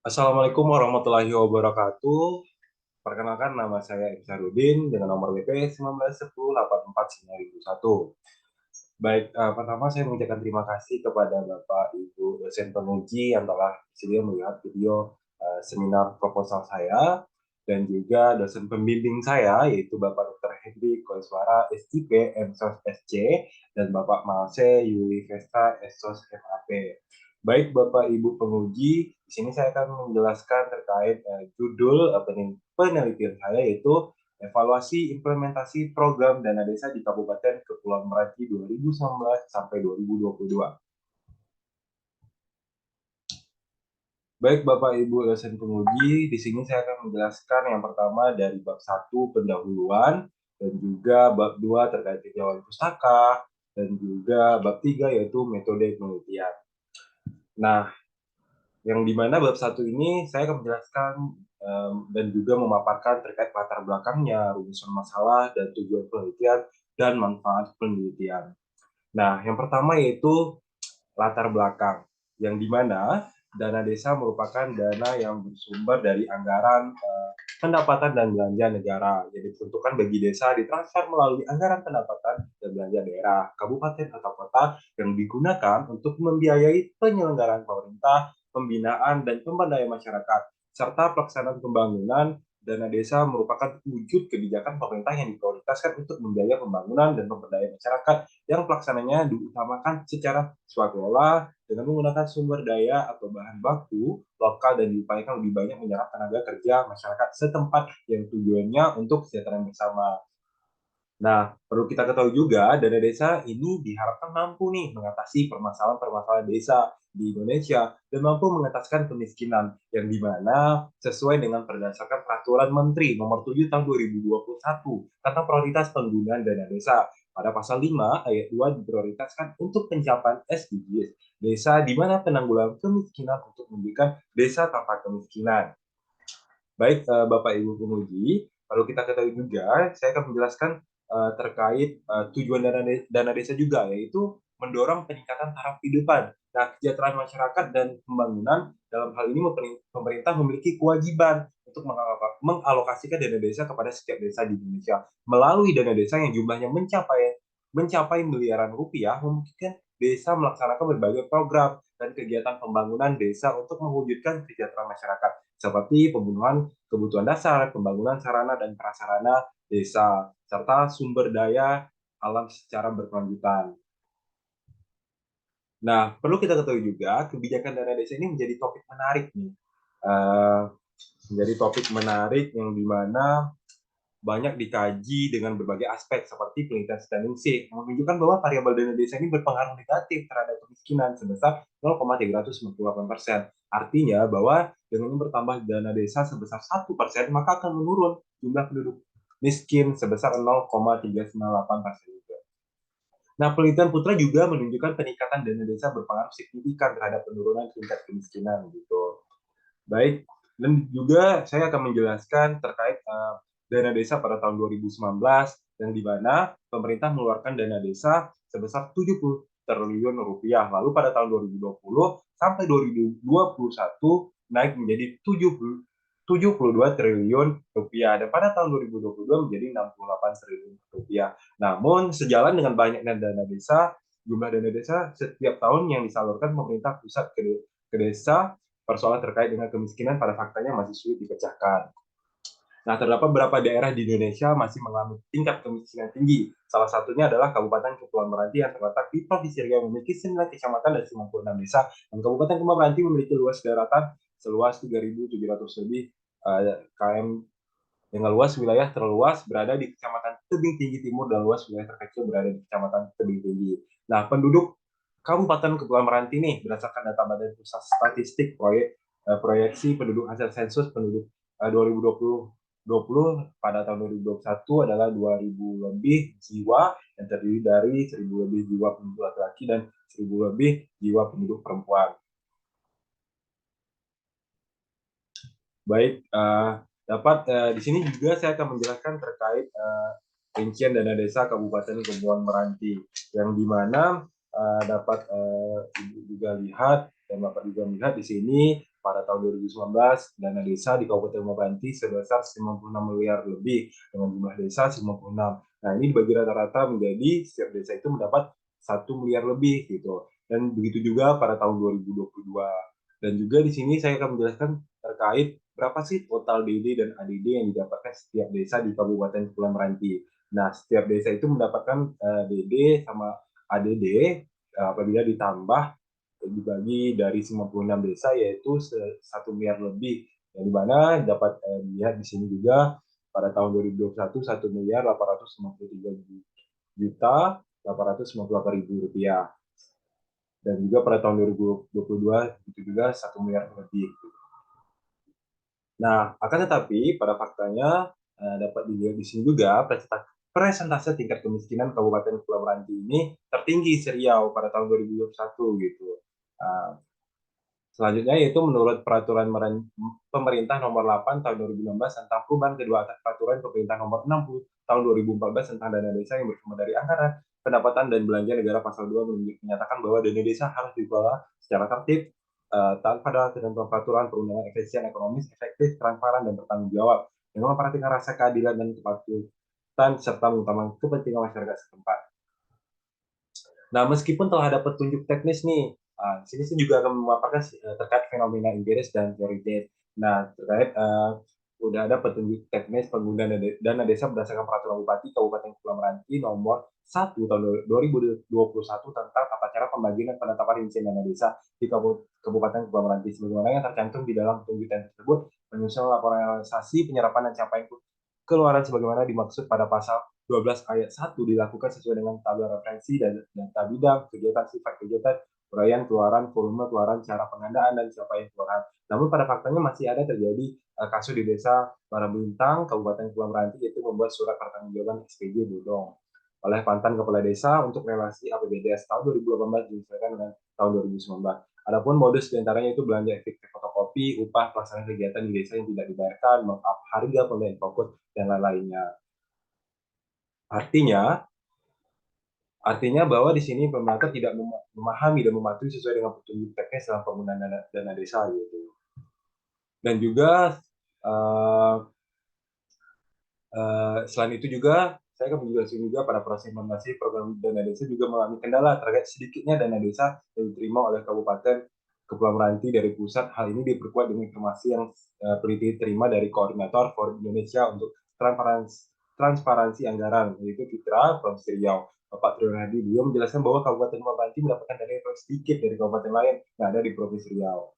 Assalamualaikum warahmatullahi wabarakatuh. Perkenalkan nama saya Irsarudin dengan nomor WP 19108491. Baik, pertama saya mengucapkan terima kasih kepada Bapak Ibu dosen penguji yang telah bersedia melihat video seminar proposal saya dan juga dosen pembimbing saya yaitu Bapak Dr. Hendri Koeswara SIP MSOS SC dan Bapak Malse Yuli Vesta SOS MAP. Baik Bapak Ibu penguji, di sini saya akan menjelaskan terkait judul penelitian saya yaitu evaluasi implementasi program dana desa di Kabupaten Kepulauan Meranti 2019 sampai 2022. Baik Bapak Ibu dosen penguji, di sini saya akan menjelaskan yang pertama dari bab 1 pendahuluan dan juga bab 2 terkait tinjauan pustaka dan juga bab 3 yaitu metode penelitian. Nah, yang dimana bab 1 ini saya akan menjelaskan dan juga memaparkan terkait latar belakangnya, rumusan masalah, dan tujuan penelitian, dan manfaat penelitian. Nah, yang pertama yaitu latar belakang, yang dimana dana desa merupakan dana yang bersumber dari anggaran pendapatan dan belanja negara. Jadi diperuntukkan bagi desa ditransfer melalui anggaran pendapatan dan belanja daerah, kabupaten atau kota yang digunakan untuk membiayai penyelenggaraan pemerintah, pembinaan dan pemberdayaan masyarakat, serta pelaksanaan pembangunan. Dana desa merupakan wujud kebijakan pemerintah yang diprioritaskan untuk membiayai pembangunan dan pemberdayaan masyarakat yang pelaksananya diutamakan secara swakelola dengan menggunakan sumber daya atau bahan baku lokal dan diupayakan lebih banyak menyerap tenaga kerja masyarakat setempat yang tujuannya untuk kesejahteraan bersama. Nah, perlu kita ketahui juga, dana desa ini diharapkan mampu nih mengatasi permasalahan-permasalahan desa di Indonesia dan mampu mengentaskan kemiskinan, yang dimana sesuai dengan berdasarkan peraturan Menteri nomor 7 tahun 2021 tentang prioritas penggunaan dana desa. Pada pasal 5 ayat 2 diprioritaskan untuk pencapaian SDGs, desa di mana penanggulangan kemiskinan untuk memberikan desa tanpa kemiskinan. Baik, Bapak Ibu penguji, lalu kita ketahui juga, saya akan menjelaskan terkait tujuan dana desa juga, yaitu mendorong peningkatan taraf kehidupan. Nah, kesejahteraan masyarakat dan pembangunan dalam hal ini pemerintah memiliki kewajiban untuk mengalokasikan dana desa kepada setiap desa di Indonesia melalui dana desa yang jumlahnya mencapai miliaran rupiah, memungkinkan desa melaksanakan berbagai program dan kegiatan pembangunan desa untuk mewujudkan kesejahteraan masyarakat seperti pembunuhan kebutuhan dasar, pembangunan sarana dan prasarana desa, serta sumber daya alam secara berkelanjutan. Nah, perlu kita ketahui juga, kebijakan dana desa ini menjadi topik menarik nih. Uh, menjadi topik menarik yang dimana banyak dikaji dengan berbagai aspek seperti penelitian standing yang menunjukkan bahwa variabel dana desa ini berpengaruh negatif terhadap kemiskinan sebesar 0,398%. Artinya bahwa dengan bertambah dana desa sebesar 1%, maka akan menurun jumlah penduduk miskin sebesar 0,398%. Nah, penelitian Putra juga menunjukkan peningkatan dana desa berpengaruh signifikan terhadap penurunan tingkat kemiskinan gitu. Baik, dan juga saya akan menjelaskan terkait dana desa pada tahun 2019 yang di mana pemerintah mengeluarkan dana desa sebesar 70 triliun rupiah. Lalu pada tahun 2020 sampai 2021 naik menjadi 72 triliun rupiah dan pada tahun 2022 menjadi 68 triliun rupiah. Namun sejalan dengan banyaknya dana desa, jumlah dana desa setiap tahun yang disalurkan pemerintah pusat ke desa, persoalan terkait dengan kemiskinan pada faktanya masih sulit dipecahkan. Nah, terdapat beberapa daerah di Indonesia masih mengalami tingkat kemiskinan tinggi. Salah satunya adalah Kabupaten Kepulauan Meranti yang terletak di Provinsi Riau memiliki 9 kecamatan dan 96 desa. Dan Kabupaten Kepulauan Meranti memiliki luas daratan seluas 3.700 lebih km dengan luas wilayah terluas berada di Kecamatan Tebing Tinggi Timur dan luas wilayah terkecil berada di Kecamatan Tebing Tinggi. Nah, penduduk Kabupaten Kepulauan Meranti nih berdasarkan data Badan Pusat Statistik proyeksi penduduk hasil sensus penduduk 2020 pada tahun 2021 adalah 2.000 lebih jiwa yang terdiri dari 1.000 lebih jiwa penduduk laki-laki dan 1.000 lebih jiwa penduduk perempuan. Baik, di sini juga saya akan menjelaskan terkait rincian dana desa Kabupaten Kepulauan Meranti, yang dimana dapat Ibu juga lihat dan Bapak juga melihat di sini pada tahun 2019 dana desa di Kabupaten Meranti sebesar 96 miliar lebih dengan jumlah desa 56. Nah, ini dibagi rata-rata menjadi setiap desa itu mendapat 1 miliar lebih gitu. Dan begitu juga pada tahun 2022. Dan juga di sini saya akan menjelaskan terkait berapa sih total DD dan ADD yang didapatkan setiap desa di Kabupaten Kepulauan Meranti. Nah, setiap desa itu mendapatkan DD sama ADD apabila ditambah dibagi dari 96 desa yaitu 1 miliar lebih. Yang dimana dapat dilihat di sini juga pada tahun 2021 1 miliar 853 juta 858 ribu rupiah. Dan juga pada tahun 2022 itu juga 1 miliar lebih. Nah, akan tetapi pada faktanya dapat dilihat di sini juga presentase tingkat kemiskinan Kabupaten Kepulauan Meranti ini tertinggi Riau pada tahun 2021 gitu. Uh, Selanjutnya yaitu menurut peraturan pemerintah nomor 8 tahun 2016 tentang perubahan kedua atas peraturan pemerintah nomor 60 tahun 2014 tentang dana desa yang bersumber dari anggaran pendapatan dan belanja negara pasal 2 menyatakan bahwa dana desa harus dikelola secara tertib tanpa ada ketentuan peraturan perundangan efisien ekonomis efektif transparan dan bertanggung jawab dengan memperhatikan rasa keadilan dan kepatutan serta mengutamakan kepentingan masyarakat setempat. Nah, meskipun telah ada petunjuk teknis nih, sini saya juga akan memaparkan terkait fenomena empiris dan teoritis. Nah, terkait udah ada petunjuk teknis penggunaan dana desa berdasarkan peraturan Bupati Kabupaten Kepulauan Meranti nomor 1 tahun 2021 tentang tata cara pembagian dan penetapan rincian dana desa di Kabupaten Kepulauan Meranti. Sebagaimana yang tercantum di dalam petunjuk teknis tersebut, menyusun laporan realisasi penyerapan dan capaian keluaran sebagaimana dimaksud pada pasal 12 ayat 1 dilakukan sesuai dengan tabel referensi dan data bidang, kegiatan, sifat kegiatan, uraian keluaran, volume keluaran, cara pengandaan, dan capaian keluaran. Namun pada faktanya masih ada terjadi kasus di desa Barabintang, Kabupaten Kepulauan Meranti, yaitu membuat surat pertanggungjawaban SPJ bodong oleh mantan kepala desa untuk relasi APBDes tahun 2018 disesuaikan dengan tahun 2019. Adapun modus diantaranya itu belanja efektif fotokopi, upah pelaksanaan kegiatan di desa yang tidak dibayarkan, markup harga, pembelian fokus, dan lain-lainnya. Artinya, artinya bahwa di sini pemerintah tidak memahami dan mematuhi sesuai dengan petunjuk teknis dalam penggunaan dana desa gitu. Dan juga selain itu juga saya akan menjelaskan juga pada proses implementasi program dana desa juga mengalami kendala terkait sedikitnya dana desa yang diterima oleh Kabupaten Kepulauan Meranti dari pusat. Hal ini diperkuat dengan informasi yang peneliti terima dari Koordinator for Indonesia untuk transparansi anggaran, yaitu Fitra Provinsi Riau. Bapak Trion Hadi, beliau menjelaskan bahwa Kabupaten Meranti mendapatkan dana yang sedikit dari kabupaten lain yang ada di Provinsi Riau.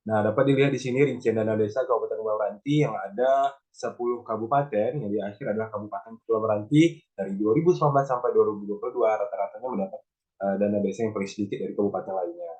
Nah, dapat dilihat di sini rincian dana desa Kabupaten Kepulauan Meranti yang ada 10 kabupaten, yang di akhir adalah Kabupaten Kepulauan Meranti dari 2019 sampai 2022 rata-ratanya mendapat dana desa yang paling sedikit dari kabupaten lainnya.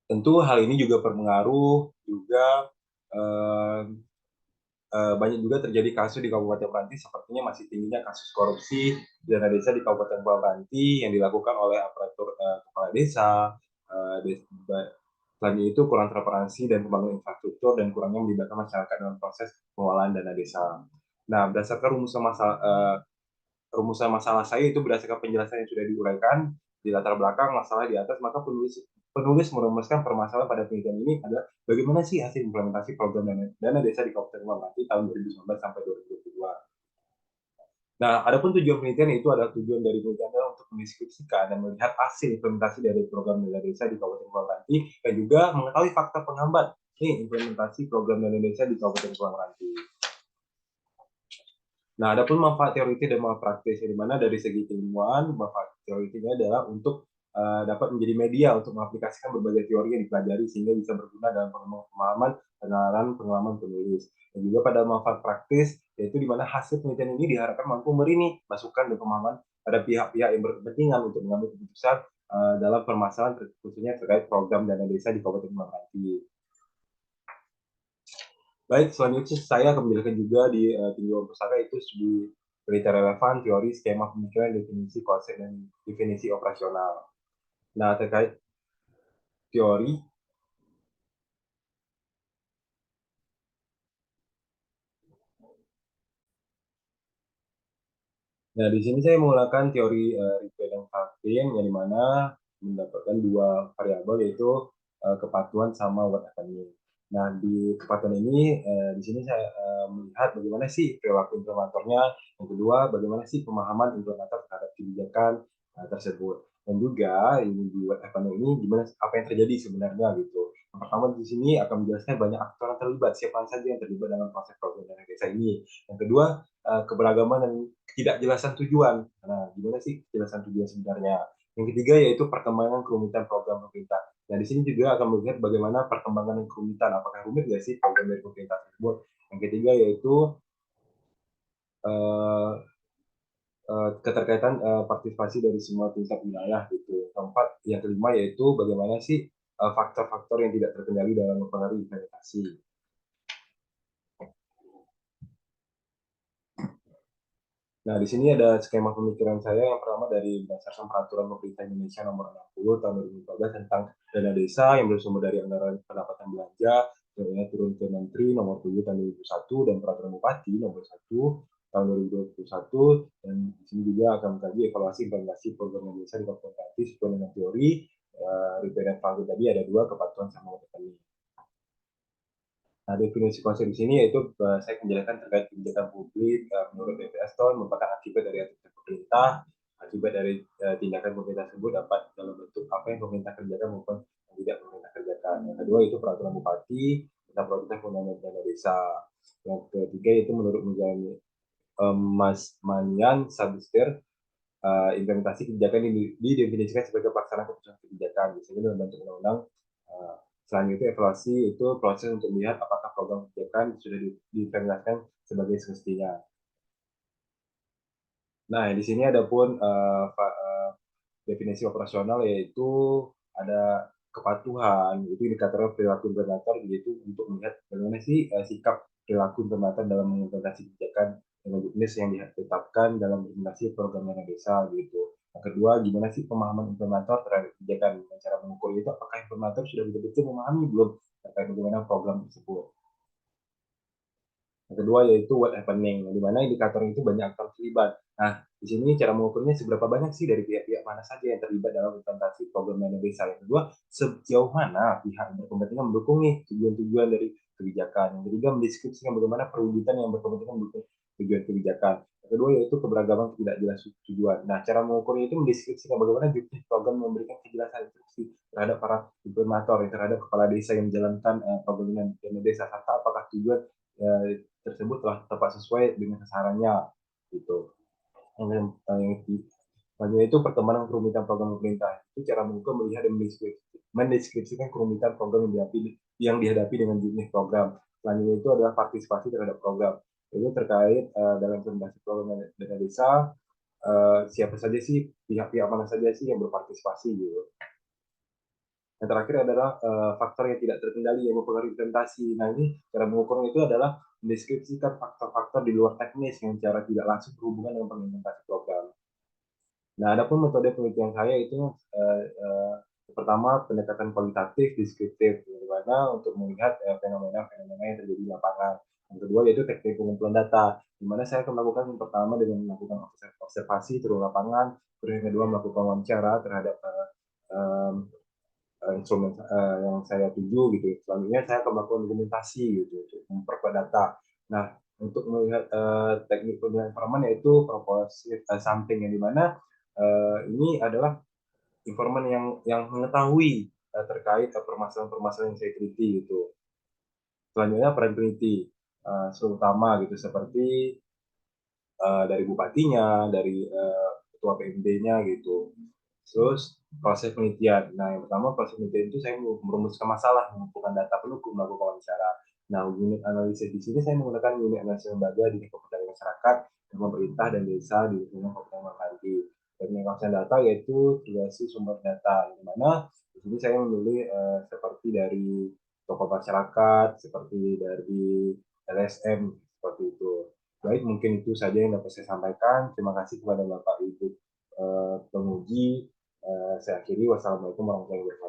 Tentu hal ini juga berpengaruh juga eh, banyak juga terjadi kasus di Kabupaten Meranti sepertinya masih tingginya kasus korupsi dana desa di Kabupaten Meranti yang dilakukan oleh aparatur kepala desa. Selain itu kurang transparansi dan pembangunan infrastruktur dan kurangnya melibatkan masyarakat dalam proses pengelolaan dana desa. Nah, berdasarkan rumusan masalah saya itu berdasarkan penjelasan yang sudah diuraikan di latar belakang masalah di atas, maka penulis merumuskan permasalahan pada penelitian ini adalah bagaimana sih hasil implementasi program dana desa di Kabupaten Meranti tahun 2019 sampai 2022. Nah, adapun tujuan penelitian itu adalah tujuan dari penelitian adalah untuk mendeskripsikan dan melihat hasil implementasi dari program dana desa di Kabupaten Meranti dan juga mengetahui faktor penghambat implementasi program dana desa di Kabupaten Meranti. Nah, adapun manfaat teoritis dan manfaat praktis, di mana dari segi keilmuan, manfaat teoritisnya adalah untuk dapat menjadi media untuk mengaplikasikan berbagai teori yang dipelajari sehingga bisa berguna dalam pemahaman pengalaman penulis. Dan juga pada manfaat praktis, yaitu di mana hasil penelitian ini diharapkan mampu memberi masukan dan pemahaman pada pihak-pihak yang berkepentingan untuk mengambil keputusan dalam permasalahan khususnya terkait program dana desa di Kabupaten Meranti. Baik, selanjutnya saya akan menjelaskan juga di tinjauan pustaka itu di berita relevan, teori, skema pemikiran, definisi, konsep, dan definisi operasional. Nah, terkait teori, Nah, di sini saya menggunakan teori Ripken dan Falkin, yang dimana mendapatkan dua variabel, yaitu kepatuhan sama what happening. Nah, di kepatuhan ini, di sini saya melihat bagaimana sih perilaku implementatornya, yang kedua bagaimana sih pemahaman implementator terhadap kebijakan tersebut, dan juga ini di what happening ini gimana, apa yang terjadi sebenarnya gitu. Yang pertama di sini akan menjelaskan banyak aktor yang terlibat, siapa saja yang terlibat dalam proses program dana desa ini. Yang kedua, keberagaman dan ketidakjelasan tujuan. Nah, gimana sih kejelasan tujuan sebenarnya? Yang ketiga yaitu perkembangan kerumitan program pemerintah. Nah, di sini juga akan melihat bagaimana perkembangan dan kerumitan. Apakah rumit nggak sih program dari pemerintah tersebut? Yang ketiga yaitu uh, keterkaitan partisipasi dari semua tingkat wilayah gitu. Keempat, yang kelima yaitu bagaimana sih faktor-faktor yang tidak terkendali dalam mempengaruhi implementasi. Nah, di sini ada skema pemikiran saya. Yang pertama dari berdasarkan peraturan pemerintah Indonesia nomor 60 tahun 2014 tentang dana desa yang bersumber dari anggaran pendapatan belanja, yang turun ke Menteri nomor 7 tahun 2001, dan peraturan Bupati nomor 1 tahun 2021. Dan di sini juga akan mengkaji evaluasi implementasi program dana desa di Kabupaten Pati sesuai dengan teori Ripper dan Falco tadi, ada dua, kepatuhan sama petani. Nah, definisi konsep di sini yaitu saya menjelaskan terkait kebijakan publik menurut BPS tahun merupakan akibat dari aturan pemerintah, akibat dari tindakan pemerintah tersebut dapat dalam bentuk apa yang pemerintah kerjakan maupun yang tidak pemerintah kerjakan. Yang kedua itu peraturan bupati tentang prioritas pembangunan dana desa. Yang ketiga itu menurut Mas Manian Sabistir, implementasi kebijakan ini didefinisikan sebagai pelaksanaan keputusan kebijakan, biasanya dalam bentuk undang-undang. Selanjutnya itu evaluasi, itu proses untuk melihat apakah program kebijakan sudah diimplementasikan sebagai semestinya. Nah, di sini ada pun definisi operasional, yaitu ada kepatuhan, itu indikator perilaku implementator, yaitu untuk melihat bagaimana sih sikap perilaku implementator dalam mengimplementasi kebijakan dengan jenis yang ditetapkan dalam implementasi program dana desa gitu. Yang kedua, gimana sih pemahaman implementator terhadap kebijakan, dan cara mengukur itu apakah implementator sudah betul-betul memahami belum terkait bagaimana program tersebut. Yang kedua yaitu what happening, di mana indikator itu banyak aktor terlibat. Nah, di sini cara mengukurnya seberapa banyak sih dari pihak-pihak mana saja yang terlibat dalam implementasi program dana desa. Yang kedua, sejauh mana pihak yang berkepentingan mendukung nih tujuan-tujuan dari kebijakan. Yang ketiga, mendeskripsikan bagaimana perwujudan yang berkepentingan mendukung tujuan kebijakan. Yang kedua yaitu keberagaman tidak jelas tujuan. Nah, cara mengukurnya itu mendeskripsikan bagaimana objektif program memberikan kejelasan instruksi terhadap para implementator, terhadap kepala desa yang menjalankan program dana desa, serta apakah tujuan tersebut telah tepat sesuai dengan sasarannya gitu. Yang itu perkembangan kerumitan program pemerintah. Itu cara membuka, melihat dan mendeskripsikan kerumitan program yang dihadapi dengan jenis program. Selanjutnya itu adalah partisipasi terhadap program. Itu terkait dalam implementasi program dana desa, siapa saja sih, pihak-pihak mana saja sih yang berpartisipasi gitu. Yang terakhir adalah faktor yang tidak terkendali yang mempengaruhi implementasi. Nah, ini cara mengukurnya itu adalah mendeskripsikan faktor-faktor di luar teknis yang secara tidak langsung berhubungan dengan pengimplementasi program. Nah, adapun metode penelitian saya itu pertama pendekatan kualitatif, deskriptif, di mana untuk melihat fenomena-fenomena yang terjadi di lapangan. Yang kedua yaitu teknik pengumpulan data, di mana saya akan melakukan yang pertama dengan melakukan observasi turun lapangan, terus yang kedua melakukan wawancara terhadap instrumen yang saya tuju gitu. Selanjutnya saya akan melakukan dokumentasi gitu untuk memperkuat data. Nah, untuk melihat teknik pemilihan informan yaitu propositive sampling, yang dimana ini adalah informan yang mengetahui terkait permasalahan-permasalahan yang saya teliti gitu. Selanjutnya peran peneliti, terutama gitu seperti dari bupatinya, dari ketua PMD-nya gitu. Terus proses penelitian. Nah, yang pertama proses penelitian itu saya merumuskan masalah, mengumpulkan data pendukung, melakukan wawancara. Nah, unit analisis di sini saya menggunakan unit analisis lembaga di Kementerian Masyarakat, pemerintah dan desa di lingkungan Kabupaten Makanti. Dan pengawasan data yaitu kreasi sumber data, di mana di sini saya memilih seperti dari tokoh masyarakat, seperti dari LSM, seperti itu. Baik, mungkin itu saja yang dapat saya sampaikan. Terima kasih kepada Bapak Ibu penguji. Saya akhiri. Wassalamualaikum warahmatullahi wabarakatuh.